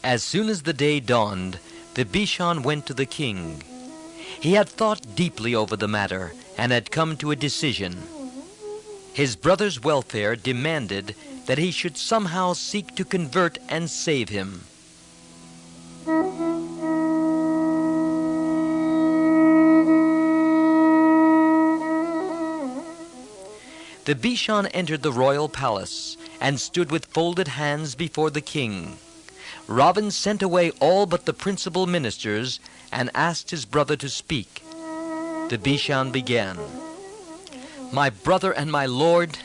As soon as the day dawned, Vibhishan went to the king. He had thought deeply over the matter and had come to a decision. His brother's welfare demanded that he should somehow seek to convert and save him. Vibhishan entered the royal palace and stood with folded hands before the king. Ravan sent away all but the principal ministers and asked his brother to speak. Vibhishan began, "My brother and my lord,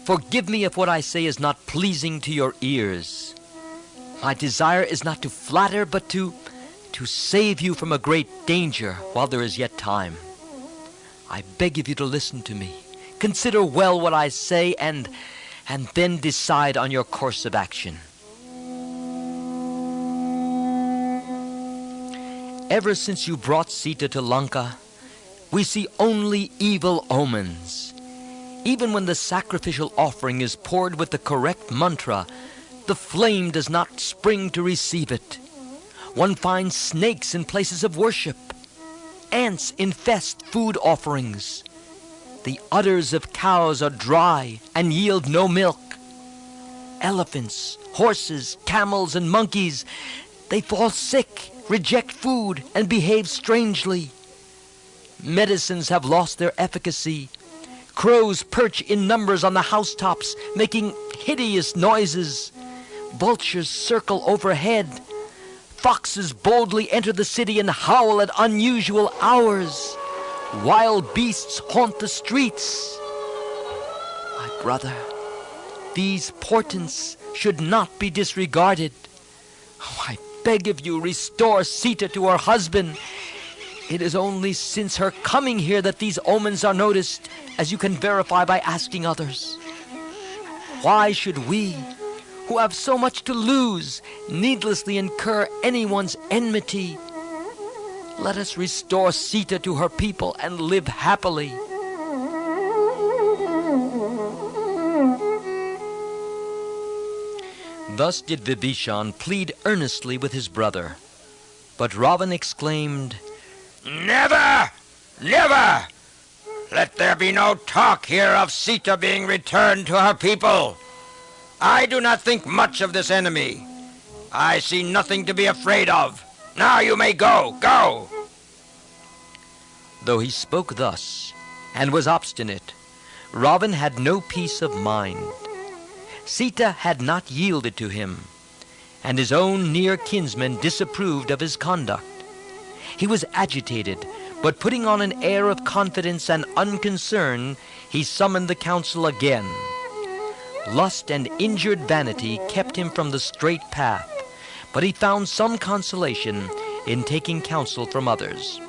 forgive me if what I say is not pleasing to your ears. My desire is not to flatter, but to save you from a great danger while there is yet time. I beg of you to listen to me. Consider well what I say and then decide on your course of action. Ever since you brought Sita to Lanka, we see only evil omens. Even when the sacrificial offering is poured with the correct mantra, the flame does not spring to receive it. One finds snakes in places of worship. Ants infest food offerings. The udders of cows are dry and yield no milk. Elephants, horses, camels, and monkeys, they fall sick, reject food, and behave strangely. Medicines have lost their efficacy. Crows perch in numbers on the housetops, making hideous noises. Vultures circle overhead. Foxes boldly enter the city and howl at unusual hours. Wild beasts haunt the streets. My brother, these portents should not be disregarded. Oh, I beg of you, restore Sita to her husband. It is only since her coming here that these omens are noticed, as you can verify by asking others. Why should we, who have so much to lose, needlessly incur anyone's enmity? Let us restore Sita to her people and live happily." Thus did Vibhishan plead earnestly with his brother. But Ravan exclaimed, "Never! Never! Let there be no talk here of Sita being returned to her people. I do not think much of this enemy. I see nothing to be afraid of. Now you may go, go!" Though he spoke thus, and was obstinate, Ravan had no peace of mind. Sita had not yielded to him, and his own near kinsmen disapproved of his conduct. He was agitated, but putting on an air of confidence and unconcern, he summoned the council again. Lust and injured vanity kept him from the straight path, but he found some consolation in taking counsel from others.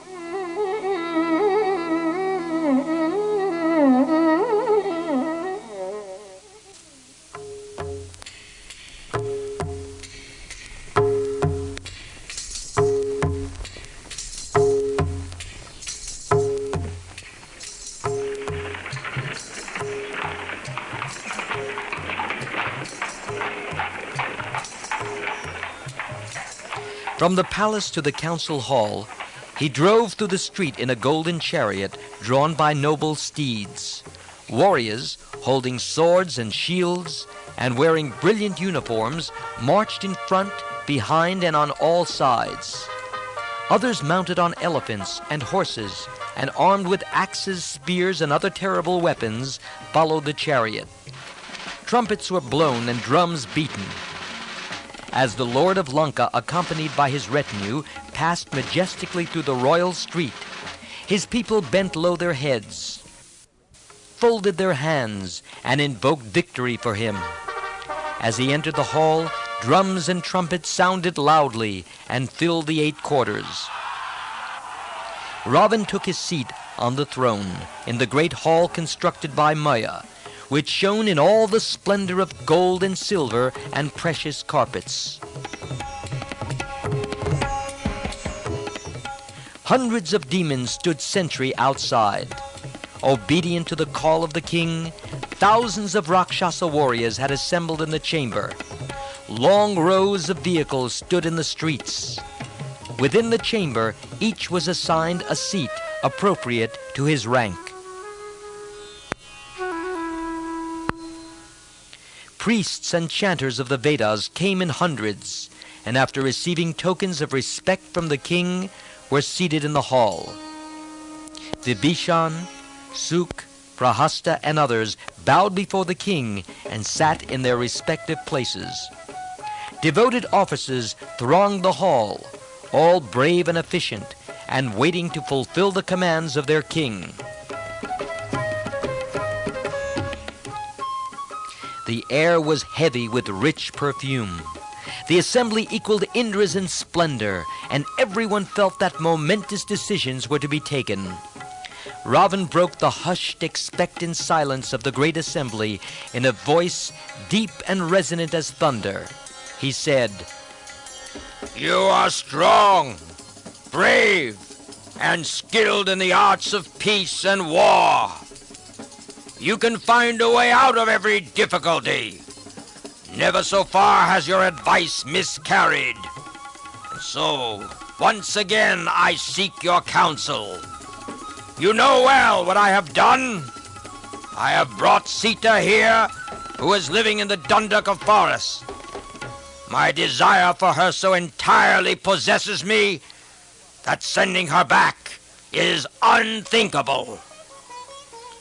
From the palace to the council hall, he drove through the street in a golden chariot drawn by noble steeds. Warriors, holding swords and shields and wearing brilliant uniforms, marched in front, behind, and on all sides. Others mounted on elephants and horses, and armed with axes, spears, and other terrible weapons, followed the chariot. Trumpets were blown and drums beaten. As the Lord of Lanka, accompanied by his retinue, passed majestically through the royal street, his people bent low their heads, folded their hands, and invoked victory for him. As he entered the hall, drums and trumpets sounded loudly and filled the 8 quarters. Ravan took his seat on the throne in the great hall constructed by Maya, which shone in all the splendor of gold and silver and precious carpets. Hundreds of demons stood sentry outside. Obedient to the call of the king, thousands of Rakshasa warriors had assembled in the chamber. Long rows of vehicles stood in the streets. Within the chamber, each was assigned a seat appropriate to his rank. Priests and chanters of the Vedas came in hundreds, and after receiving tokens of respect from the king, were seated in the hall. Vibhishan, Suk, Prahasta, and others bowed before the king and sat in their respective places. Devoted officers thronged the hall, all brave and efficient, and waiting to fulfill the commands of their king. The air was heavy with rich perfume. The assembly equaled Indra's in splendor, and everyone felt that momentous decisions were to be taken. Ravan broke the hushed, expectant silence of the great assembly in a voice deep and resonant as thunder. He said, "You are strong, brave, and skilled in the arts of peace and war. You can find a way out of every difficulty. Never so far has your advice miscarried. And so, once again, I seek your counsel. You know well what I have done. I have brought Sita here, who is living in the Dandaka forest. My desire for her so entirely possesses me that sending her back is unthinkable.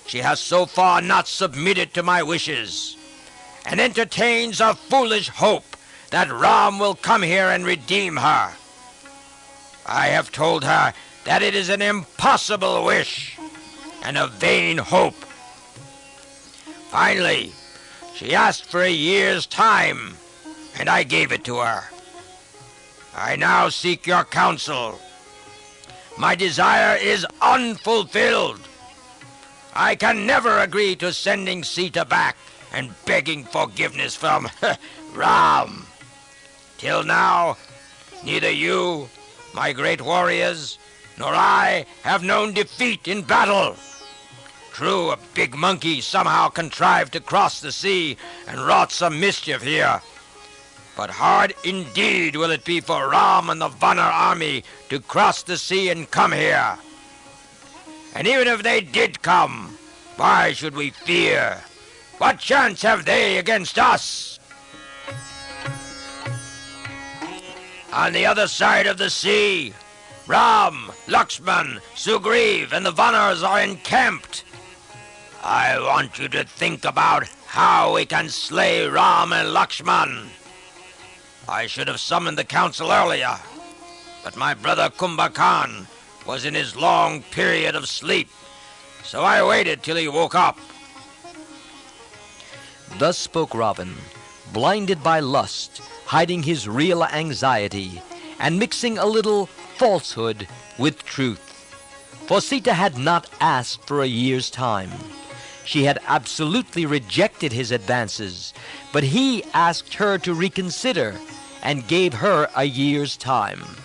She has so far not submitted to my wishes, and entertains a foolish hope that Ram will come here and redeem her. I have told her that it is an impossible wish and a vain hope. Finally, she asked for a year's time, and I gave it to her. I now seek your counsel. My desire is unfulfilled. I can never agree to sending Sita back and begging forgiveness from Ram. Till now, neither you, my great warriors, nor I have known defeat in battle. True, a big monkey somehow contrived to cross the sea and wrought some mischief here. But hard indeed will it be for Ram and the Vanar army to cross the sea and come here. And even if they did come, why should we fear? What chance have they against us? On the other side of the sea, Ram, Lakshman, Sugriv, and the Vanars are encamped. I want you to think about how we can slay Ram and Lakshman. I should have summoned the council earlier, but my brother Kumbhakarn was in his long period of sleep, so I waited till he woke up." Thus spoke Ravan, blinded by lust, hiding his real anxiety, and mixing a little falsehood with truth. For Sita had not asked for a year's time. She had absolutely rejected his advances, but he asked her to reconsider and gave her a year's time.